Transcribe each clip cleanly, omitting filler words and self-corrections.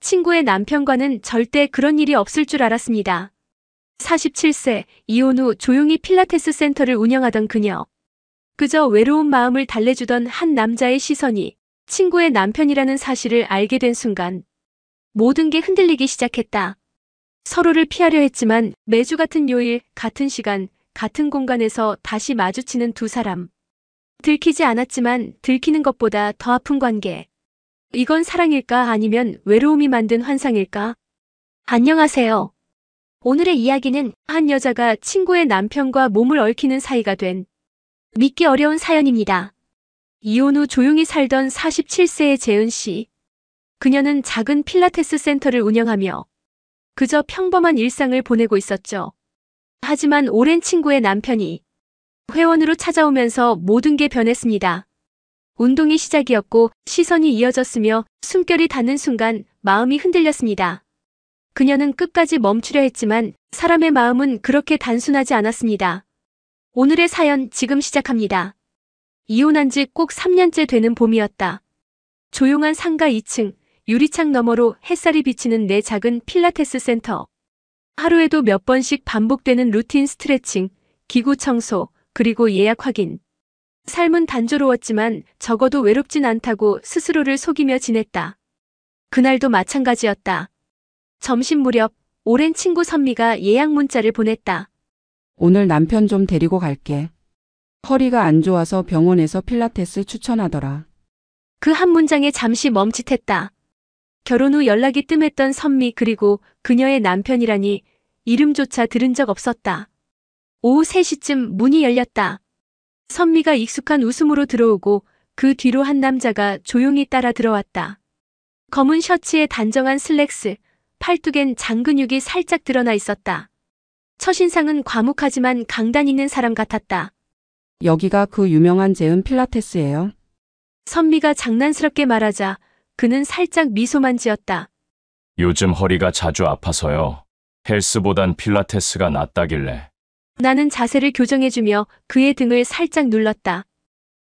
친구의 남편과는 절대 그런 일이 없을 줄 알았습니다. 47세, 이혼 후 조용히 필라테스 센터를 운영하던 그녀. 그저 외로운 마음을 달래주던 한 남자의 시선이 친구의 남편이라는 사실을 알게 된 순간 모든 게 흔들리기 시작했다. 서로를 피하려 했지만 매주 같은 요일, 같은 시간, 같은 공간에서 다시 마주치는 두 사람. 들키지 않았지만 들키는 것보다 더 아픈 관계. 이건 사랑일까 아니면 외로움이 만든 환상일까? 안녕하세요. 오늘의 이야기는 한 여자가 친구의 남편과 몸을 얽히는 사이가 된 믿기 어려운 사연입니다. 이혼 후 조용히 살던 47세의 재은 씨. 그녀는 작은 필라테스 센터를 운영하며 그저 평범한 일상을 보내고 있었죠. 하지만 오랜 친구의 남편이 회원으로 찾아오면서 모든 게 변했습니다. 운동이 시작이었고 시선이 이어졌으며 숨결이 닿는 순간 마음이 흔들렸습니다. 그녀는 끝까지 멈추려 했지만 사람의 마음은 그렇게 단순하지 않았습니다. 오늘의 사연 지금 시작합니다. 이혼한 지 꼭 3년째 되는 봄이었다. 조용한 상가 2층, 유리창 너머로 햇살이 비치는 내 작은 필라테스 센터. 하루에도 몇 번씩 반복되는 루틴 스트레칭, 기구 청소, 그리고 예약 확인. 삶은 단조로웠지만 적어도 외롭진 않다고 스스로를 속이며 지냈다. 그날도 마찬가지였다. 점심 무렵 오랜 친구 선미가 예약 문자를 보냈다. 오늘 남편 좀 데리고 갈게. 허리가 안 좋아서 병원에서 필라테스 추천하더라. 그 한 문장에 잠시 멈칫했다. 결혼 후 연락이 뜸했던 선미 그리고 그녀의 남편이라니 이름조차 들은 적 없었다. 오후 3시쯤 문이 열렸다. 선미가 익숙한 웃음으로 들어오고 그 뒤로 한 남자가 조용히 따라 들어왔다. 검은 셔츠에 단정한 슬랙스, 팔뚝엔 장근육이 살짝 드러나 있었다. 첫인상은 과묵하지만 강단 있는 사람 같았다. 여기가 그 유명한 재은 필라테스예요. 선미가 장난스럽게 말하자 그는 살짝 미소만 지었다. 요즘 허리가 자주 아파서요. 헬스보단 필라테스가 낫다길래. 나는 자세를 교정해주며 그의 등을 살짝 눌렀다.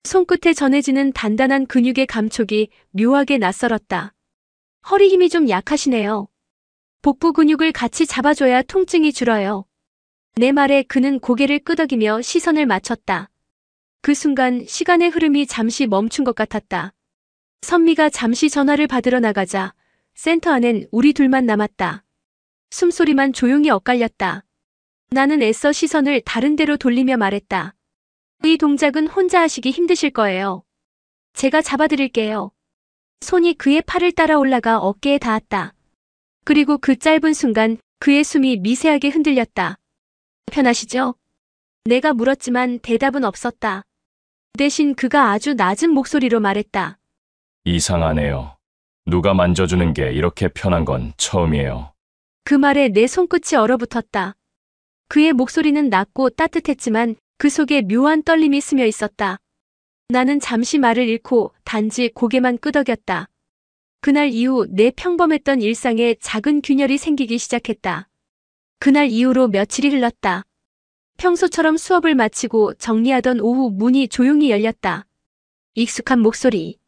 손끝에 전해지는 단단한 근육의 감촉이 묘하게 낯설었다. 허리 힘이 좀 약하시네요. 복부 근육을 같이 잡아줘야 통증이 줄어요. 내 말에 그는 고개를 끄덕이며 시선을 맞췄다. 그 순간 시간의 흐름이 잠시 멈춘 것 같았다. 선미가 잠시 전화를 받으러 나가자 센터 안엔 우리 둘만 남았다. 숨소리만 조용히 엇갈렸다. 나는 애써 시선을 다른 데로 돌리며 말했다. 이 동작은 혼자 하시기 힘드실 거예요. 제가 잡아드릴게요. 손이 그의 팔을 따라 올라가 어깨에 닿았다. 그리고 그 짧은 순간 그의 숨이 미세하게 흔들렸다. 편하시죠? 내가 물었지만 대답은 없었다. 대신 그가 아주 낮은 목소리로 말했다. 이상하네요. 누가 만져주는 게 이렇게 편한 건 처음이에요. 그 말에 내 손끝이 얼어붙었다. 그의 목소리는 낮고 따뜻했지만 그 속에 묘한 떨림이 스며 있었다. 나는 잠시 말을 잃고 단지 고개만 끄덕였다. 그날 이후 내 평범했던 일상에 작은 균열이 생기기 시작했다. 그날 이후로 며칠이 흘렀다. 평소처럼 수업을 마치고 정리하던 오후 문이 조용히 열렸다. 익숙한 목소리.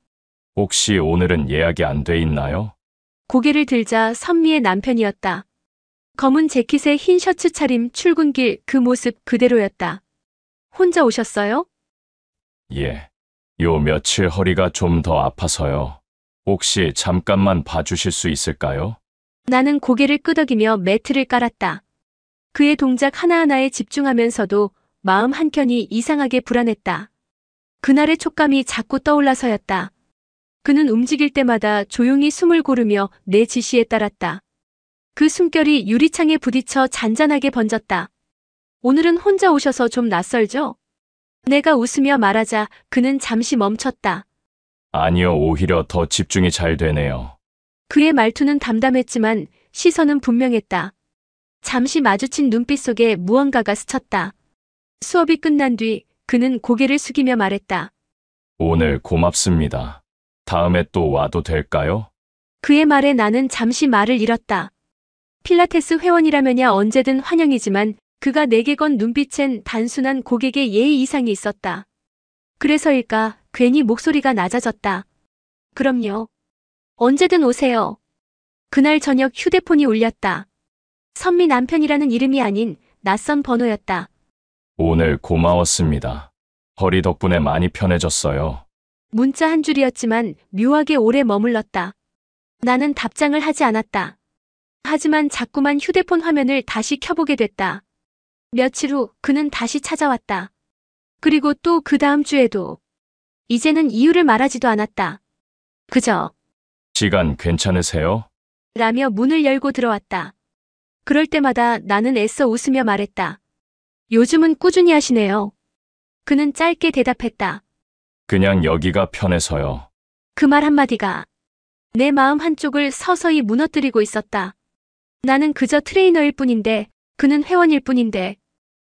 혹시 오늘은 예약이 안 돼 있나요? 고개를 들자 선미의 남편이었다. 검은 재킷에 흰 셔츠 차림 출근길 그 모습 그대로였다. 혼자 오셨어요? 예. 요 며칠 허리가 좀 더 아파서요. 혹시 잠깐만 봐주실 수 있을까요? 나는 고개를 끄덕이며 매트를 깔았다. 그의 동작 하나하나에 집중하면서도 마음 한켠이 이상하게 불안했다. 그날의 촉감이 자꾸 떠올라서였다. 그는 움직일 때마다 조용히 숨을 고르며 내 지시에 따랐다. 그 숨결이 유리창에 부딪혀 잔잔하게 번졌다. 오늘은 혼자 오셔서 좀 낯설죠? 내가 웃으며 말하자 그는 잠시 멈췄다. 아니요, 오히려 더 집중이 잘 되네요. 그의 말투는 담담했지만 시선은 분명했다. 잠시 마주친 눈빛 속에 무언가가 스쳤다. 수업이 끝난 뒤 그는 고개를 숙이며 말했다. 오늘 고맙습니다. 다음에 또 와도 될까요? 그의 말에 나는 잠시 말을 잃었다. 필라테스 회원이라면야 언제든 환영이지만 그가 내게 건 눈빛엔 단순한 고객의 예의 이상이 있었다. 그래서일까 괜히 목소리가 낮아졌다. 그럼요. 언제든 오세요. 그날 저녁 휴대폰이 울렸다. 선미 남편이라는 이름이 아닌 낯선 번호였다. 오늘 고마웠습니다. 허리 덕분에 많이 편해졌어요. 문자 한 줄이었지만 묘하게 오래 머물렀다. 나는 답장을 하지 않았다. 하지만 자꾸만 휴대폰 화면을 다시 켜보게 됐다. 며칠 후 그는 다시 찾아왔다. 그리고 또 그 다음 주에도. 이제는 이유를 말하지도 않았다. 그저 시간 괜찮으세요? 라며 문을 열고 들어왔다. 그럴 때마다 나는 애써 웃으며 말했다. 요즘은 꾸준히 하시네요. 그는 짧게 대답했다. 그냥 여기가 편해서요. 그 말 한마디가 내 마음 한쪽을 서서히 무너뜨리고 있었다. 나는 그저 트레이너일 뿐인데, 그는 회원일 뿐인데,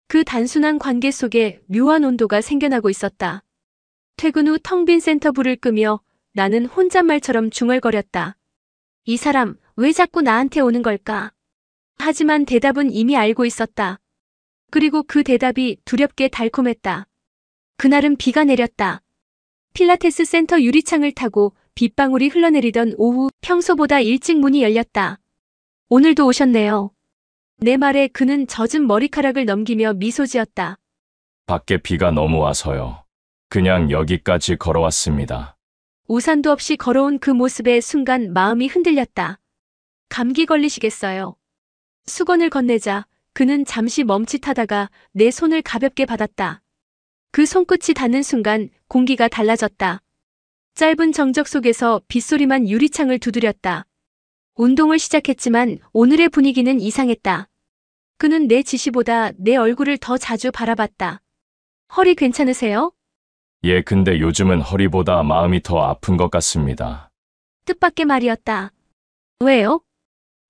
그 단순한 관계 속에 묘한 온도가 생겨나고 있었다. 퇴근 후 텅 빈 센터 불을 끄며 나는 혼잣말처럼 중얼거렸다. 이 사람 왜 자꾸 나한테 오는 걸까? 하지만 대답은 이미 알고 있었다. 그리고 그 대답이 두렵게 달콤했다. 그날은 비가 내렸다. 필라테스 센터 유리창을 타고 빗방울이 흘러내리던 오후, 평소보다 일찍 문이 열렸다. 오늘도 오셨네요. 내 말에 그는 젖은 머리카락을 넘기며 미소 지었다. 밖에 비가 너무 와서요. 그냥 여기까지 걸어왔습니다. 우산도 없이 걸어온 그 모습에 순간 마음이 흔들렸다. 감기 걸리시겠어요. 수건을 건네자 그는 잠시 멈칫하다가 내 손을 가볍게 받았다. 그 손끝이 닿는 순간 공기가 달라졌다. 짧은 정적 속에서 빗소리만 유리창을 두드렸다. 운동을 시작했지만 오늘의 분위기는 이상했다. 그는 내 지시보다 내 얼굴을 더 자주 바라봤다. 허리 괜찮으세요? 예, 근데 요즘은 허리보다 마음이 더 아픈 것 같습니다. 뜻밖의 말이었다. 왜요?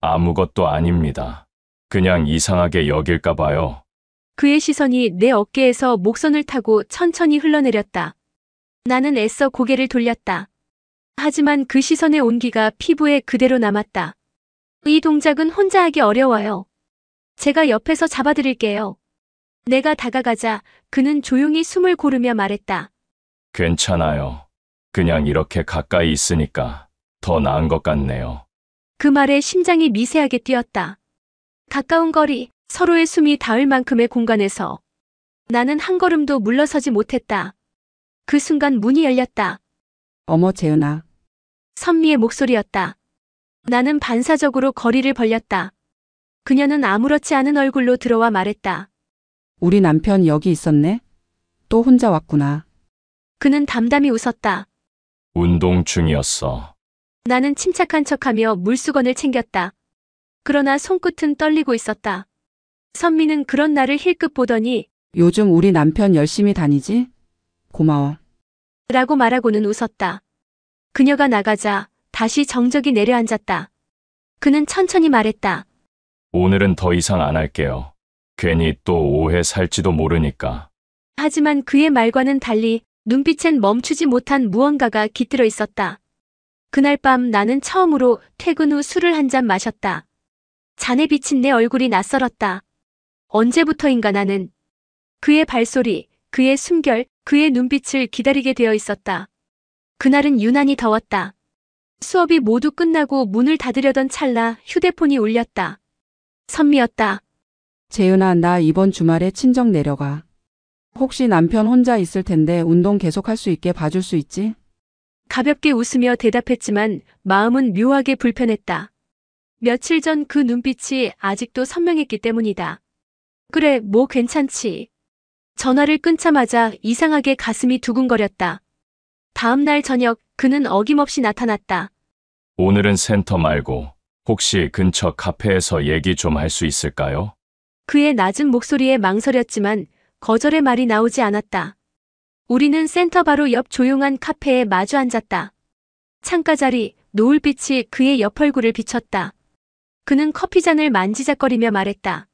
아무것도 아닙니다. 그냥 이상하게 여길까 봐요. 그의 시선이 내 어깨에서 목선을 타고 천천히 흘러내렸다. 나는 애써 고개를 돌렸다. 하지만 그 시선의 온기가 피부에 그대로 남았다. 이 동작은 혼자 하기 어려워요. 제가 옆에서 잡아드릴게요. 내가 다가가자 그는 조용히 숨을 고르며 말했다. 괜찮아요. 그냥 이렇게 가까이 있으니까 더 나은 것 같네요. 그 말에 심장이 미세하게 뛰었다. 가까운 거리, 서로의 숨이 닿을 만큼의 공간에서 나는 한 걸음도 물러서지 못했다. 그 순간 문이 열렸다. 어머, 재은아. 선미의 목소리였다. 나는 반사적으로 거리를 벌렸다. 그녀는 아무렇지 않은 얼굴로 들어와 말했다. 우리 남편 여기 있었네? 또 혼자 왔구나. 그는 담담히 웃었다. 운동 중이었어. 나는 침착한 척하며 물수건을 챙겼다. 그러나 손끝은 떨리고 있었다. 선미는 그런 나를 힐끗 보더니 요즘 우리 남편 열심히 다니지? 고마워. 라고 말하고는 웃었다. 그녀가 나가자 다시 정적이 내려앉았다. 그는 천천히 말했다. 오늘은 더 이상 안 할게요. 괜히 또 오해 살지도 모르니까. 하지만 그의 말과는 달리 눈빛엔 멈추지 못한 무언가가 깃들어 있었다. 그날 밤 나는 처음으로 퇴근 후 술을 한 잔 마셨다. 잔에 비친 내 얼굴이 낯설었다. 언제부터인가 나는 그의 발소리, 그의 숨결, 그의 눈빛을 기다리게 되어 있었다. 그날은 유난히 더웠다. 수업이 모두 끝나고 문을 닫으려던 찰나 휴대폰이 울렸다. 선미였다. 재은아, 나 이번 주말에 친정 내려가. 혹시 남편 혼자 있을 텐데 운동 계속 할 수 있게 봐줄 수 있지? 가볍게 웃으며 대답했지만 마음은 묘하게 불편했다. 며칠 전 그 눈빛이 아직도 선명했기 때문이다. 그래, 뭐 괜찮지. 전화를 끊자마자 이상하게 가슴이 두근거렸다. 다음 날 저녁 그는 어김없이 나타났다. 오늘은 센터 말고 혹시 근처 카페에서 얘기 좀 할 수 있을까요? 그의 낮은 목소리에 망설였지만 거절의 말이 나오지 않았다. 우리는 센터 바로 옆 조용한 카페에 마주 앉았다. 창가 자리, 노을빛이 그의 옆 얼굴을 비췄다. 그는 커피잔을 만지작거리며 말했다.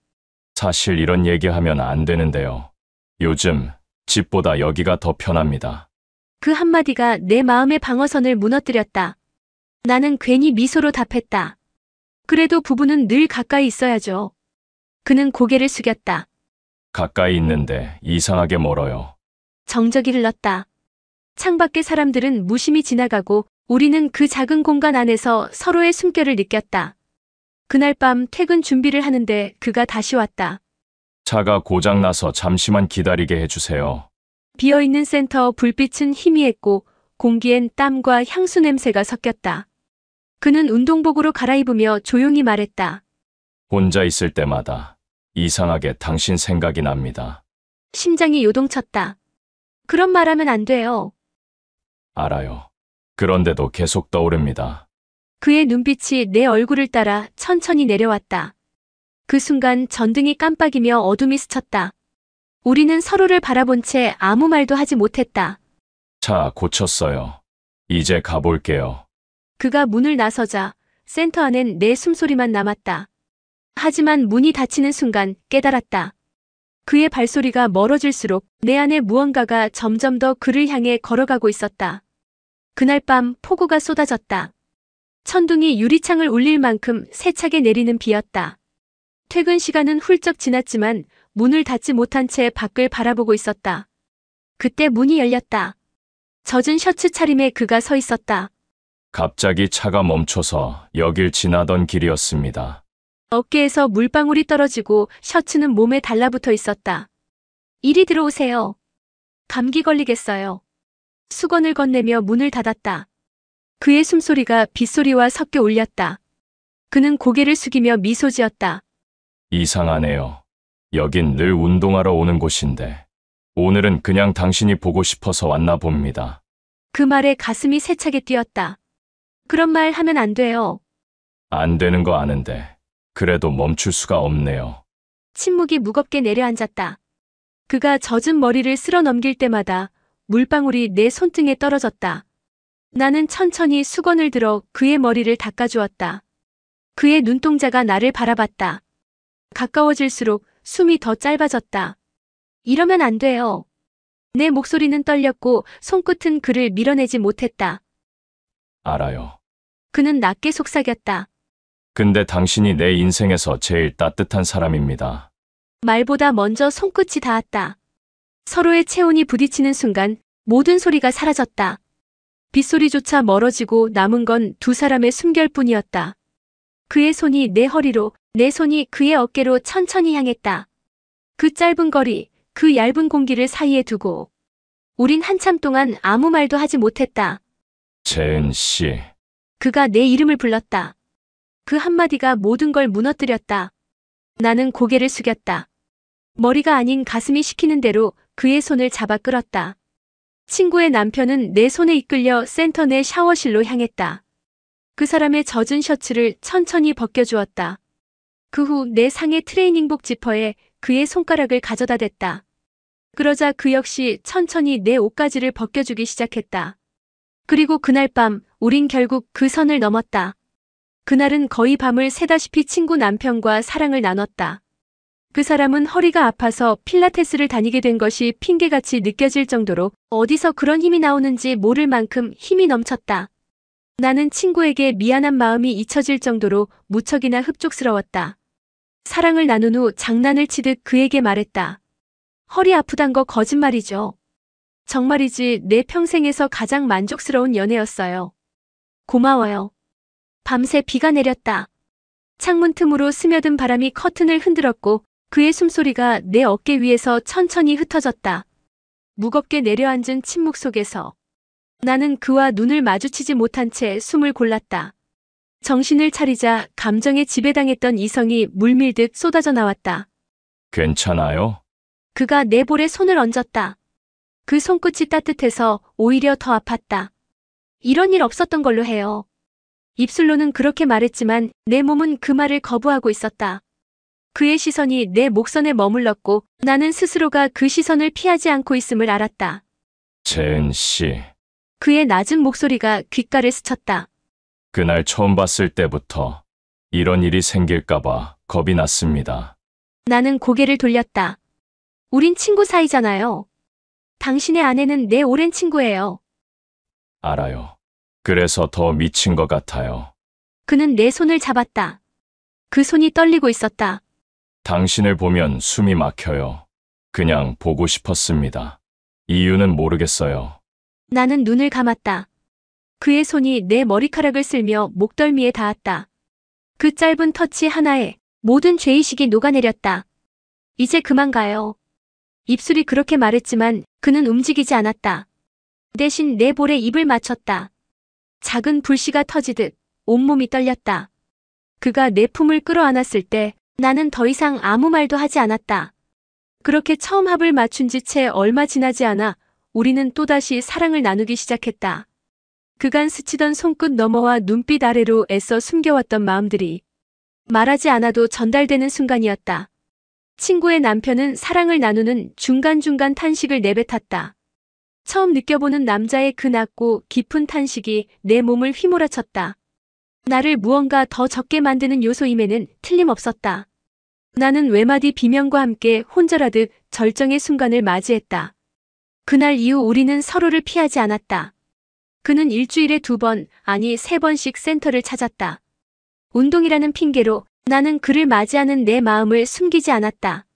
사실 이런 얘기하면 안 되는데요. 요즘 집보다 여기가 더 편합니다. 그 한마디가 내 마음의 방어선을 무너뜨렸다. 나는 괜히 미소로 답했다. 그래도 부부는 늘 가까이 있어야죠. 그는 고개를 숙였다. 가까이 있는데 이상하게 멀어요. 정적이 흘렀다. 창밖의 사람들은 무심히 지나가고 우리는 그 작은 공간 안에서 서로의 숨결을 느꼈다. 그날 밤 퇴근 준비를 하는데 그가 다시 왔다. 차가 고장나서 잠시만 기다리게 해주세요. 비어있는 센터 불빛은 희미했고 공기엔 땀과 향수 냄새가 섞였다. 그는 운동복으로 갈아입으며 조용히 말했다. 혼자 있을 때마다 이상하게 당신 생각이 납니다. 심장이 요동쳤다. 그런 말하면 안 돼요. 알아요. 그런데도 계속 떠오릅니다. 그의 눈빛이 내 얼굴을 따라 천천히 내려왔다. 그 순간 전등이 깜빡이며 어둠이 스쳤다. 우리는 서로를 바라본 채 아무 말도 하지 못했다. 차 고쳤어요. 이제 가볼게요. 그가 문을 나서자 센터 안엔 내 숨소리만 남았다. 하지만 문이 닫히는 순간 깨달았다. 그의 발소리가 멀어질수록 내 안에 무언가가 점점 더 그를 향해 걸어가고 있었다. 그날 밤 폭우가 쏟아졌다. 천둥이 유리창을 울릴 만큼 세차게 내리는 비였다. 퇴근 시간은 훌쩍 지났지만 문을 닫지 못한 채 밖을 바라보고 있었다. 그때 문이 열렸다. 젖은 셔츠 차림에 그가 서 있었다. 갑자기 차가 멈춰서 여길 지나던 길이었습니다. 어깨에서 물방울이 떨어지고 셔츠는 몸에 달라붙어 있었다. 이리 들어오세요. 감기 걸리겠어요. 수건을 건네며 문을 닫았다. 그의 숨소리가 빗소리와 섞여 울렸다. 그는 고개를 숙이며 미소 지었다. 이상하네요. 여긴 늘 운동하러 오는 곳인데 오늘은 그냥 당신이 보고 싶어서 왔나 봅니다. 그 말에 가슴이 세차게 뛰었다. 그런 말 하면 안 돼요. 안 되는 거 아는데 그래도 멈출 수가 없네요. 침묵이 무겁게 내려앉았다. 그가 젖은 머리를 쓸어 넘길 때마다 물방울이 내 손등에 떨어졌다. 나는 천천히 수건을 들어 그의 머리를 닦아주었다. 그의 눈동자가 나를 바라봤다. 가까워질수록 숨이 더 짧아졌다. 이러면 안 돼요. 내 목소리는 떨렸고 손끝은 그를 밀어내지 못했다. 알아요. 그는 낮게 속삭였다. 근데 당신이 내 인생에서 제일 따뜻한 사람입니다. 말보다 먼저 손끝이 닿았다. 서로의 체온이 부딪히는 순간 모든 소리가 사라졌다. 빗소리조차 멀어지고 남은 건 두 사람의 숨결뿐이었다. 그의 손이 내 허리로, 내 손이 그의 어깨로 천천히 향했다. 그 짧은 거리, 그 얇은 공기를 사이에 두고 우린 한참 동안 아무 말도 하지 못했다. 재은 씨, 그가 내 이름을 불렀다. 그 한마디가 모든 걸 무너뜨렸다. 나는 고개를 숙였다. 머리가 아닌 가슴이 시키는 대로 그의 손을 잡아 끌었다. 친구의 남편은 내 손에 이끌려 센터 내 샤워실로 향했다. 그 사람의 젖은 셔츠를 천천히 벗겨주었다. 그 후 내 상의 트레이닝복 지퍼에 그의 손가락을 가져다 댔다. 그러자 그 역시 천천히 내 옷가지를 벗겨주기 시작했다. 그리고 그날 밤 우린 결국 그 선을 넘었다. 그날은 거의 밤을 새다시피 친구 남편과 사랑을 나눴다. 그 사람은 허리가 아파서 필라테스를 다니게 된 것이 핑계같이 느껴질 정도로 어디서 그런 힘이 나오는지 모를 만큼 힘이 넘쳤다. 나는 친구에게 미안한 마음이 잊혀질 정도로 무척이나 흡족스러웠다. 사랑을 나눈 후 장난을 치듯 그에게 말했다. 허리 아프단 거 거짓말이죠. 정말이지 내 평생에서 가장 만족스러운 연애였어요. 고마워요. 밤새 비가 내렸다. 창문 틈으로 스며든 바람이 커튼을 흔들었고 그의 숨소리가 내 어깨 위에서 천천히 흩어졌다. 무겁게 내려앉은 침묵 속에서 나는 그와 눈을 마주치지 못한 채 숨을 골랐다. 정신을 차리자 감정에 지배당했던 이성이 물밀듯 쏟아져 나왔다. 괜찮아요? 그가 내 볼에 손을 얹었다. 그 손끝이 따뜻해서 오히려 더 아팠다. 이런 일 없었던 걸로 해요. 입술로는 그렇게 말했지만 내 몸은 그 말을 거부하고 있었다. 그의 시선이 내 목선에 머물렀고 나는 스스로가 그 시선을 피하지 않고 있음을 알았다. 재은 씨, 그의 낮은 목소리가 귓가를 스쳤다. 그날 처음 봤을 때부터 이런 일이 생길까봐 겁이 났습니다. 나는 고개를 돌렸다. 우린 친구 사이잖아요. 당신의 아내는 내 오랜 친구예요. 알아요. 그래서 더 미친 것 같아요. 그는 내 손을 잡았다. 그 손이 떨리고 있었다. 당신을 보면 숨이 막혀요. 그냥 보고 싶었습니다. 이유는 모르겠어요. 나는 눈을 감았다. 그의 손이 내 머리카락을 쓸며 목덜미에 닿았다. 그 짧은 터치 하나에 모든 죄의식이 녹아내렸다. 이제 그만 가요. 입술이 그렇게 말했지만 그는 움직이지 않았다. 대신 내 볼에 입을 맞췄다. 작은 불씨가 터지듯 온몸이 떨렸다. 그가 내 품을 끌어안았을 때 나는 더 이상 아무 말도 하지 않았다. 그렇게 처음 합을 맞춘 지 채 얼마 지나지 않아 우리는 또다시 사랑을 나누기 시작했다. 그간 스치던 손끝 너머와 눈빛 아래로 애써 숨겨왔던 마음들이 말하지 않아도 전달되는 순간이었다. 친구의 남편은 사랑을 나누는 중간중간 탄식을 내뱉었다. 처음 느껴보는 남자의 그 낮고 깊은 탄식이 내 몸을 휘몰아쳤다. 나를 무언가 더 적게 만드는 요소임에는 틀림없었다. 나는 외마디 비명과 함께 혼절하듯 절정의 순간을 맞이했다. 그날 이후 우리는 서로를 피하지 않았다. 그는 일주일에 2번, 아니 3번씩 센터를 찾았다. 운동이라는 핑계로 나는 그를 맞이하는 내 마음을 숨기지 않았다.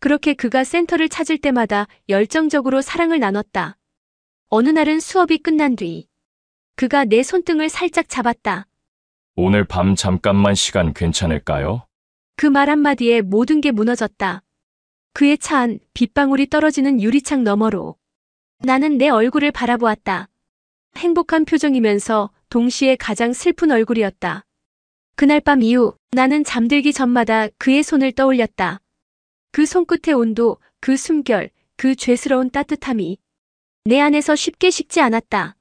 그렇게 그가 센터를 찾을 때마다 열정적으로 사랑을 나눴다. 어느 날은 수업이 끝난 뒤 그가 내 손등을 살짝 잡았다. 오늘 밤 잠깐만 시간 괜찮을까요? 그 말 한마디에 모든 게 무너졌다. 그의 차한 빗방울이 떨어지는 유리창 너머로 나는 내 얼굴을 바라보았다. 행복한 표정이면서 동시에 가장 슬픈 얼굴이었다. 그날 밤 이후 나는 잠들기 전마다 그의 손을 떠올렸다. 그 손끝의 온도, 그 숨결, 그 죄스러운 따뜻함이 내 안에서 쉽게 식지 않았다.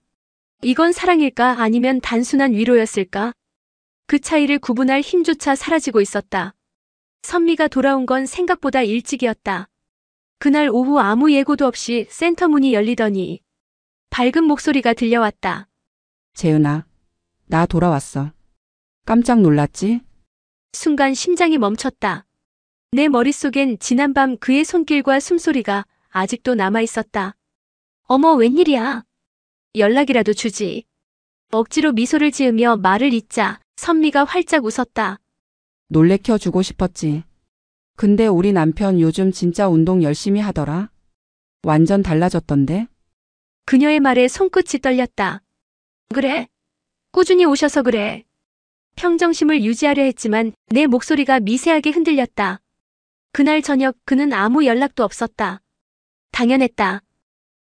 이건 사랑일까 아니면 단순한 위로였을까? 그 차이를 구분할 힘조차 사라지고 있었다. 선미가 돌아온 건 생각보다 일찍이었다. 그날 오후 아무 예고도 없이 센터 문이 열리더니 밝은 목소리가 들려왔다. 재은아, 나 돌아왔어. 깜짝 놀랐지? 순간 심장이 멈췄다. 내 머릿속엔 지난밤 그의 손길과 숨소리가 아직도 남아있었다. 어머, 웬일이야? 연락이라도 주지. 억지로 미소를 지으며 말을 잇자 선미가 활짝 웃었다. 놀래켜 주고 싶었지. 근데 우리 남편 요즘 진짜 운동 열심히 하더라. 완전 달라졌던데? 그녀의 말에 손끝이 떨렸다. 그래? 꾸준히 오셔서 그래. 평정심을 유지하려 했지만 내 목소리가 미세하게 흔들렸다. 그날 저녁 그는 아무 연락도 없었다. 당연했다.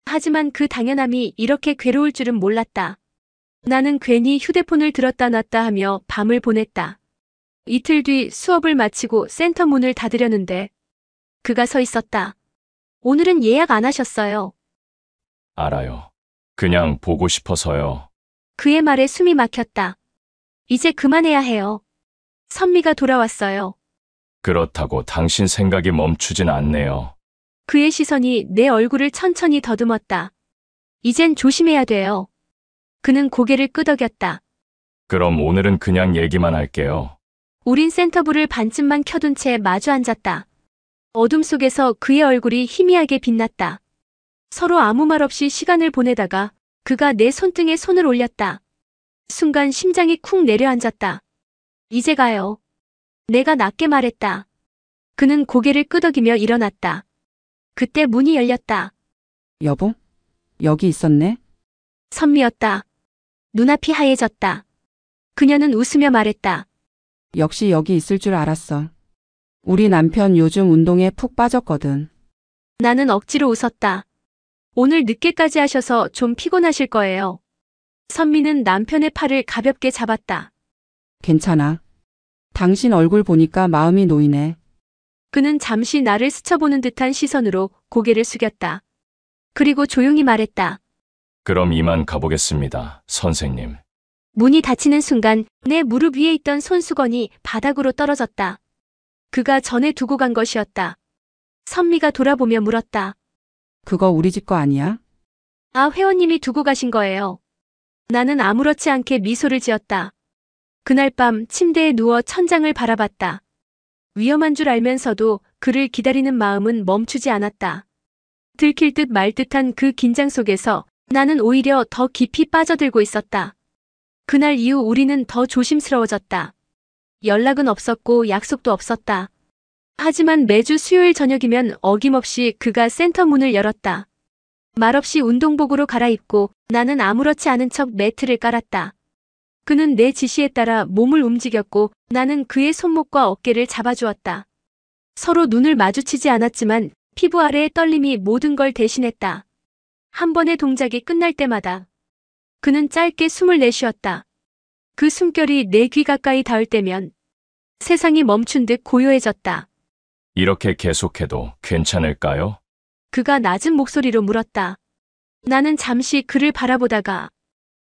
하지만 그 당연함이 이렇게 괴로울 줄은 몰랐다. 나는 괜히 휴대폰을 들었다 놨다 하며 밤을 보냈다. 이틀 뒤 수업을 마치고 센터 문을 닫으려는데 그가 서 있었다. 오늘은 예약 안 하셨어요. 알아요. 그냥 보고 싶어서요. 그의 말에 숨이 막혔다. 이제 그만해야 해요. 선미가 돌아왔어요. 그렇다고 당신 생각이 멈추진 않네요. 그의 시선이 내 얼굴을 천천히 더듬었다. 이젠 조심해야 돼요. 그는 고개를 끄덕였다. 그럼 오늘은 그냥 얘기만 할게요. 우린 센터불을 반쯤만 켜둔 채 마주 앉았다. 어둠 속에서 그의 얼굴이 희미하게 빛났다. 서로 아무 말 없이 시간을 보내다가 그가 내 손등에 손을 올렸다. 순간 심장이 쿵 내려앉았다. 이제 가요. 내가 낮게 말했다. 그는 고개를 끄덕이며 일어났다. 그때 문이 열렸다. 여보? 여기 있었네? 선미였다. 눈앞이 하얘졌다. 그녀는 웃으며 말했다. 역시 여기 있을 줄 알았어. 우리 남편 요즘 운동에 푹 빠졌거든. 나는 억지로 웃었다. 오늘 늦게까지 하셔서 좀 피곤하실 거예요. 선미는 남편의 팔을 가볍게 잡았다. 괜찮아. 당신 얼굴 보니까 마음이 놓이네. 그는 잠시 나를 스쳐보는 듯한 시선으로 고개를 숙였다. 그리고 조용히 말했다. 그럼 이만 가보겠습니다, 선생님. 문이 닫히는 순간 내 무릎 위에 있던 손수건이 바닥으로 떨어졌다. 그가 전에 두고 간 것이었다. 선미가 돌아보며 물었다. 그거 우리 집 거 아니야? 아, 회원님이 두고 가신 거예요. 나는 아무렇지 않게 미소를 지었다. 그날 밤 침대에 누워 천장을 바라봤다. 위험한 줄 알면서도 그를 기다리는 마음은 멈추지 않았다. 들킬 듯 말 듯한 그 긴장 속에서 나는 오히려 더 깊이 빠져들고 있었다. 그날 이후 우리는 더 조심스러워졌다. 연락은 없었고 약속도 없었다. 하지만 매주 수요일 저녁이면 어김없이 그가 센터 문을 열었다. 말없이 운동복으로 갈아입고 나는 아무렇지 않은 척 매트를 깔았다. 그는 내 지시에 따라 몸을 움직였고 나는 그의 손목과 어깨를 잡아주었다. 서로 눈을 마주치지 않았지만 피부 아래의 떨림이 모든 걸 대신했다. 한 번의 동작이 끝날 때마다 그는 짧게 숨을 내쉬었다. 그 숨결이 내 귀 가까이 닿을 때면 세상이 멈춘 듯 고요해졌다. 이렇게 계속해도 괜찮을까요? 그가 낮은 목소리로 물었다. 나는 잠시 그를 바라보다가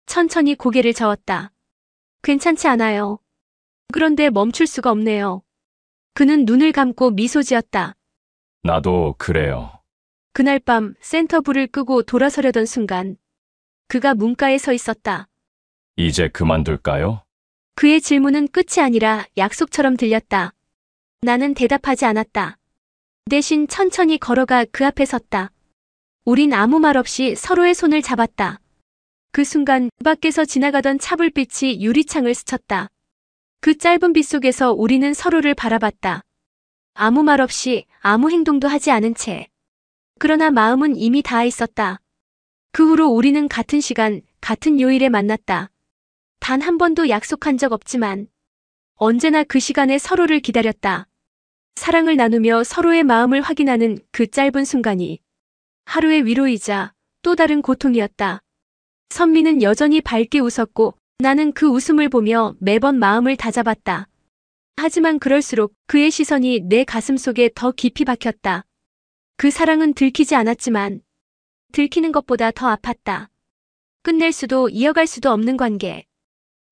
천천히 고개를 저었다. 괜찮지 않아요. 그런데 멈출 수가 없네요. 그는 눈을 감고 미소 지었다. 나도 그래요. 그날 밤 센터 불을 끄고 돌아서려던 순간 그가 문가에 서 있었다. 이제 그만둘까요? 그의 질문은 끝이 아니라 약속처럼 들렸다. 나는 대답하지 않았다. 대신 천천히 걸어가 그 앞에 섰다. 우린 아무 말 없이 서로의 손을 잡았다. 그 순간 밖에서 지나가던 차불빛이 유리창을 스쳤다. 그 짧은 빛 속에서 우리는 서로를 바라봤다. 아무 말 없이 아무 행동도 하지 않은 채. 그러나 마음은 이미 닿아 있었다. 그 후로 우리는 같은 시간, 같은 요일에 만났다. 단 한 번도 약속한 적 없지만 언제나 그 시간에 서로를 기다렸다. 사랑을 나누며 서로의 마음을 확인하는 그 짧은 순간이 하루의 위로이자 또 다른 고통이었다. 선미는 여전히 밝게 웃었고 나는 그 웃음을 보며 매번 마음을 다잡았다. 하지만 그럴수록 그의 시선이 내 가슴 속에 더 깊이 박혔다. 그 사랑은 들키지 않았지만 들키는 것보다 더 아팠다. 끝낼 수도 이어갈 수도 없는 관계.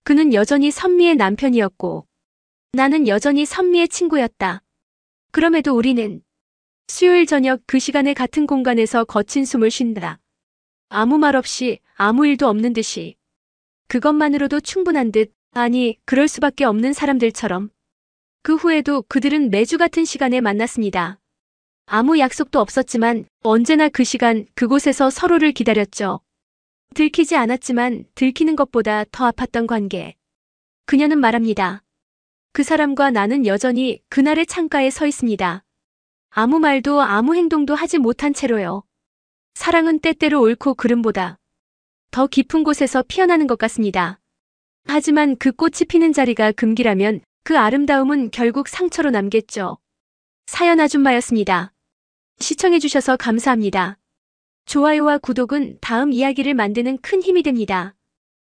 그는 여전히 선미의 남편이었고 나는 여전히 선미의 친구였다. 그럼에도 우리는 수요일 저녁 그 시간에 같은 공간에서 거친 숨을 쉰다. 아무 말 없이 아무 일도 없는 듯이. 그것만으로도 충분한 듯, 아니 그럴 수밖에 없는 사람들처럼. 그 후에도 그들은 매주 같은 시간에 만났습니다. 아무 약속도 없었지만 언제나 그 시간 그곳에서 서로를 기다렸죠. 들키지 않았지만 들키는 것보다 더 아팠던 관계. 그녀는 말합니다. 그 사람과 나는 여전히 그날의 창가에 서 있습니다. 아무 말도 아무 행동도 하지 못한 채로요. 사랑은 때때로 옳고 그름보다 더 깊은 곳에서 피어나는 것 같습니다. 하지만 그 꽃이 피는 자리가 금기라면 그 아름다움은 결국 상처로 남겠죠. 사연 아줌마였습니다. 시청해주셔서 감사합니다. 좋아요와 구독은 다음 이야기를 만드는 큰 힘이 됩니다.